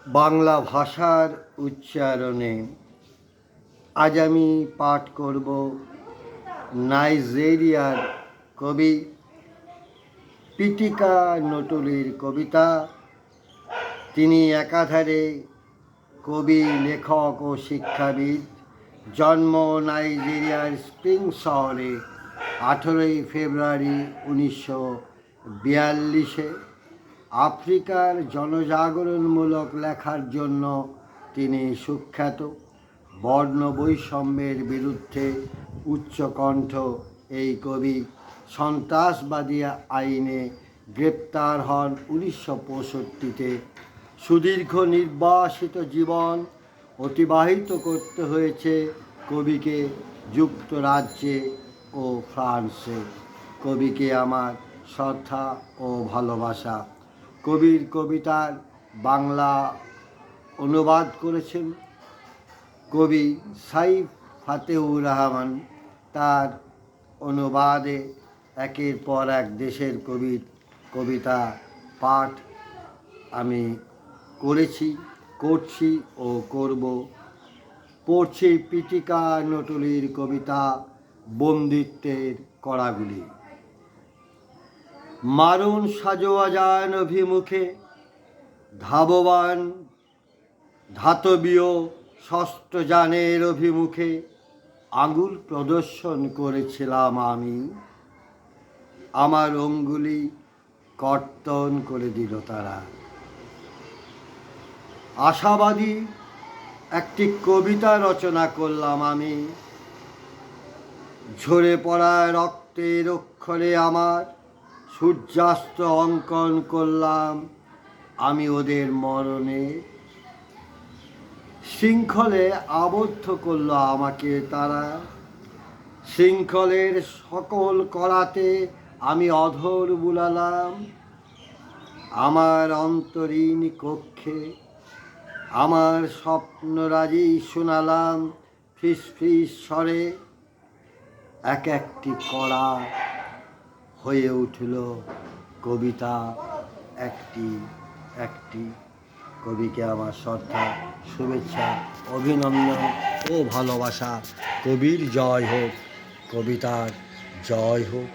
বাংলা ভাষার উচ্চারণে আজ আমি পাঠ করব নাইজেরিয়ার কবি পিটিকা নটুলির কবিতা। তিনি একাধারে কবি, লেখক ও শিক্ষাবিদ। জন্ম নাইজেরিয়ার স্প্রিং শহরে 18 ফেব্রুয়ারি 1942। আফ্রিকার জনজাগরণমূলক লেখার জন্য তিনি সুখ্যাত। বর্ণ বৈষম্যের বিরুদ্ধে উচ্চকণ্ঠ এই কবি সন্ত্রাসবাদী আইনে গ্রেপ্তার হন 1965-তে। সুদীর্ঘ নির্বাসিত জীবন অতিবাহিত করতে হয়েছে কবিকে যুক্তরাজ্যে ও ফ্রান্সে। কবিকে আমার শ্রদ্ধা ও ভালোবাসা। কবির কবিতার বাংলা অনুবাদ করেছেন কবি সাইফ ফাতেহুর রহমান। তার অনুবাদে একের পর এক দেশের কবিতা পাঠ আমি করছি ও করব। পড়ছি পিটিকা নটুলির কবিতা বন্দিত্বের কড়াগুলি। মারণ সাজোয়াজান অভিমুখে ধাববান ধাতবীয় শস্ত্রযানের অভিমুখে আঙুল প্রদর্শন করেছিলাম আমি। আমার অঙ্গুলি কর্তন করে দিল তারা। আশাবাদী একটি কবিতা রচনা করলাম আমি। ঝরে পড়া রক্তের অক্ষরে আমার সূর্যাস্ত অঙ্কন করলাম আমি ওদের মরণে। শৃঙ্খলে আবদ্ধ করল আমাকে তারা। শৃঙ্খলের সকল করাতে আমি অধর বুলালাম। আমার অন্তরীণ কক্ষে আমার স্বপ্নরাজি শোনালাম ফিস ফিস স্বরে। এক একটি কড়া হয়ে উঠল কবিতা একটি একটি। কবিকে আমার শ্রদ্ধা, শুভেচ্ছা, অভিনন্দন ও ভালোবাসা। কবির জয় হোক, কবিতার জয় হোক।